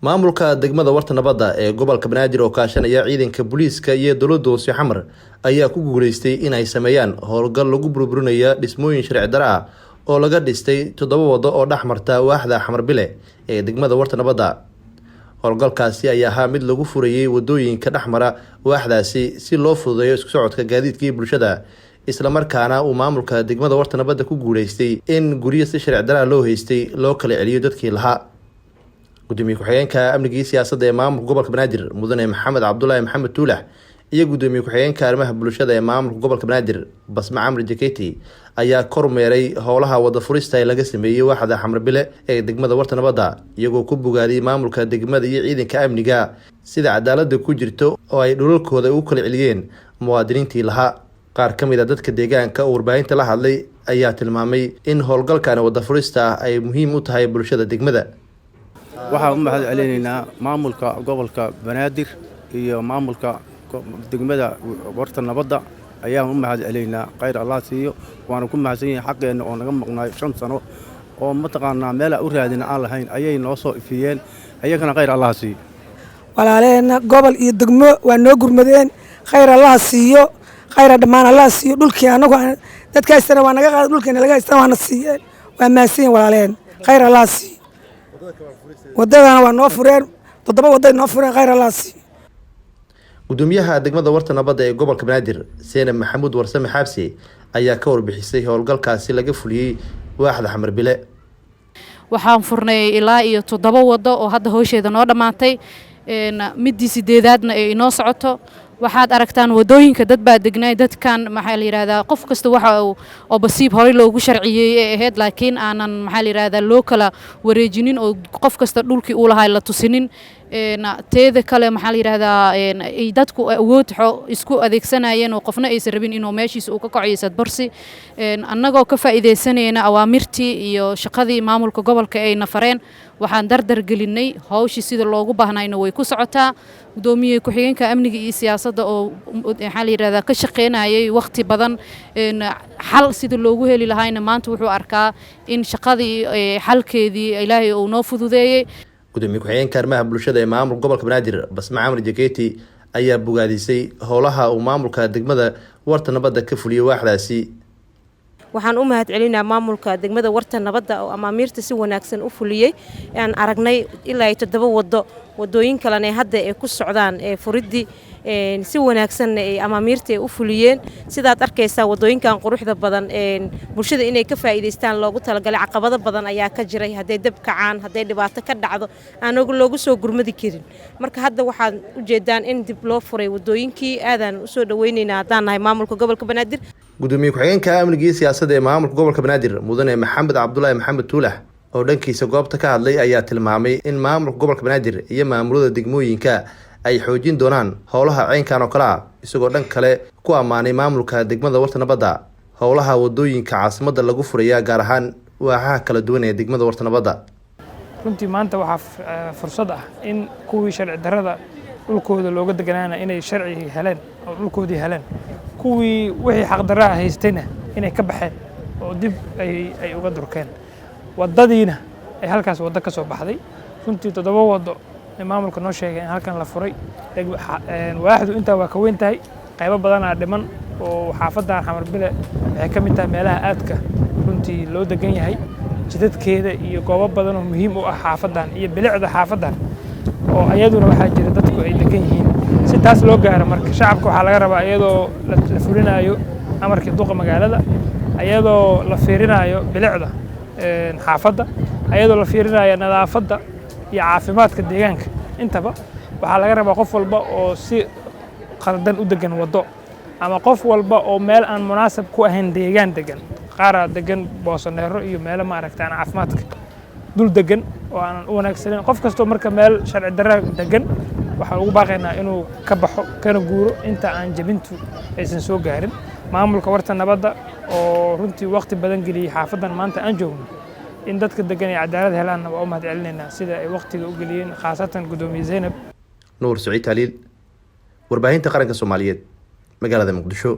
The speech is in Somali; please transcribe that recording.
maamulka degmada warta nabadda ee gobolka Banaadir oo kaashanaya ciidanka booliiska iyo dowladda hoose xamar ayaa ku guuleystay in ay sameeyaan howlgal lagu burburinaya dhismooyin sharci darro ah oo laga dhistay 7 wado oo dhaxmarta waaxda xamar bile ee degmada warta nabadda. howlgalkaasi ayaa ahaa mid lagu furayay wadooyinka dhaxmara waaxdaasi si loo fududeeyo isku socodka gaadiidka bulshada, isla markaana uu maamulka degmada warta nabadda ku guuleystay in guriyo si sharci darro loo haystay loo kala celiyo dadkii lahaa. gudoomiye ku-xigeenka amniga iyo siyaasadda ee maamulka gobolka Banaadir mudane Maxamed Cabdullaahi Maxamed Tuulax iyo gudoomiye ku-xigeenka arrimaha bulshada ee maamulka gobolka Banaadir Basma Camri Jaketi ayaa kormeeray howlaha wada furista ee laga sameeyay waaxda xamar bile ee degmada warta nabadda, iyagoo ku bogaadiyay maamulka degmada iyo ciidanka amniga sida cadaaladda ku jirto oo ay dhulalkooda u kala celiyeen muwaadiniintii lahaa. qaar ka mid ah dadka deegaanka oo warbaahinta la hadlay ayaa tilmaamay in howlgalkan wada furista ay muhiim u tahay bulshada degmada. waxaan u mahad celinaynaa maamulka gobolka Banaadir iyo maamulka degmada warta nabadda ayaan u mahad celinaynaa. khayr Allah siiyo, waana ku mahadsan yahay xaqeena oo naga maqnaay 5 sano oo mataqaanaa meel u raadina aan lahayn ayay noo soo ifiyeen, ayagana khayr Allah siiyo. walaaleena gobol iyo degmo waa noo gurmadeen, khayr Allah siiyo, khayr dhamaan Allah siiyo. dhulkii anagu dadkaasna waa naga qaad, dhulkeena laga haystaa waana siiyeen, waa maasiin walaaleen, khayr Allah siiyo. wadadana waa noo fureen, 7 wado noo fureen, khayr Allah siiyo. gudoomiyaha degmada warta nabadda ee gobolka Banaadir Seenab Maxamuud Warsame Xabsi ayaa ka warbixisay howlgalkaasi laga fuliyay waaxda xamar bile. waxaan furnay ilaa iyo 7 wado oo hadda hawsheeda noo dhamaatay, midii 8aadna ay inoo socoto. waxaad aragtaan wadooyinka dad baa degnay, dadkan maxaa la yiraahdaa qof kasta waxa oo basiib hore loogu sharciyeeyay ahayd, laakiin aanan maxaa la yiraahdaa loo kala wareejinin oo qof kasta dhulkii uu lahaa la tusinin. teeda kale maxaa la yiraahdaa ay dadku awood isku adeegsanayeen oo qofna aysan rabin inuu meeshiisa uu ka kaciyo sadbarsi. annagoo ka faa'iideysanayna awaamirtii iyo shaqadii maamulka gobolka ay nafareen, waxaan dardar gelinay hawshii sida loogu baahnayna way ku socotaa. gudoomiye ku-xigeenka amniga iyo siyaasadda oo maxaa la yiraahdaa ka shaqeynayay waqti badan xal sida loogu heli lahaayna maanta wuxuu arkaa in shaqadii xalkeedii Ilaahay uu noo fududeeyay. gudoomiye ku-xigeenka arrimaha bulshada ee maamulka gobolka Banaadir Basma Camri Jaketi ayaa bogaadisay howlaha uu maamulka degmada warta nabadda ka fuliyay waaxdaasi. waxaan u mahad celinaa maamulka degmada warta nabadda oo amaamiirta si wanaagsan u fuliyay. aan aragnay ilaa 7 wadooyin kalena hadda ay ku socdaan furidii si wanaagsan ay amaamiirta u fuliyeen. sidaad arkaysaa wadooyinkan quruxda badan bulshada inay ka faa'iideystaan loogu talagalay. caqabado badan ayaa ka jiray, haday dab kacaan, haday dhibaato ka dhacdo aan loogu soo gurmadi karin. marka hadda waxaad u jeedaan in dib loo furay wadooyinkii. aadaan u soo dhaweynaynaa haddaan nahay maamulka gobolka Banaadir. gudoomiye ku-xigeenka amniga iyo siyaasadda ee maamulka gobolka Banaadir mudane Maxamed Cabdullaahi Maxamed Tuulax oo dhankiisa goobta ka hadlay ayaa tilmaamay in maamulka gobolka Banaadir iyo maamulada degmooyinka ay xoojin doonaan howlaha caynkan oo kale ah, isagoo dhan kale ku ammaanay maamulka degmada warta nabadda howlaha wadooyinka caasimadda lagu furaya, gaar ahaan waaxaha kala duwan ee degmada warta nabadda. runtii maanta waxaa fursad ah in kuwii sharci darrada dhulkooda looga deganaana inay sharci heleen oo dhulkoodii heleen, kuwii wixii xaq darro ah haystayna inay ka baxeen oo dib ay uga durkeen. wadadiina ay halkaas wado ka soo baxday. runtii 7 wado maamulka noo sheegay in halkan la furay. waaxdu intaa waa ka weyn tahay, qaybo badanaa dhiman oo xaafadan xamar bile waxay ka mid tahay meelaha aadka runtii loo degan yahay. jidadkeeda iyo goobo badan oo muhiim u ah xaafadan iyo bilicda xaafadan oo ayaduna waxaa jira dadku ay degan yihiin. si taas loo gaaro marka shacabka waxaa laga rabaa iyadoo la fulinayo amarkii duqa magaalada, iyadoo la fiirinayo bilicda xaafadda, iyadoo la fiirinayo nadaafadda iyo caafimaadka deegaanka. intaba waxaa laga rabaa qof walba oo si qaldan u degan wado, ama qof walba oo meel aan munaasab ku ahayn deegaan degan, qaar degan boosaneero iyo meelo ma aragtaan caafimaadka dul degan oo aan u wanaagsaneyn. qof kastoo marka meel sharci darro degan waxaan ugu baaqaynaa inuu ka baxo kana guuro inta aan jabintu aysan soo gaarin. maamulka warta nabadda oo runtii waqti badan geliyay xaafadan maanta aan joogno in dadka degan ay cadaalad helaan waa u mahad celinaynaa sida ay waqtiga u geliyeen, khaasatan gudoomiye Zainab Nuur Saciid Haliil, warbaahinta qaranka Soomaaliyeed, magaalada Muqdisho.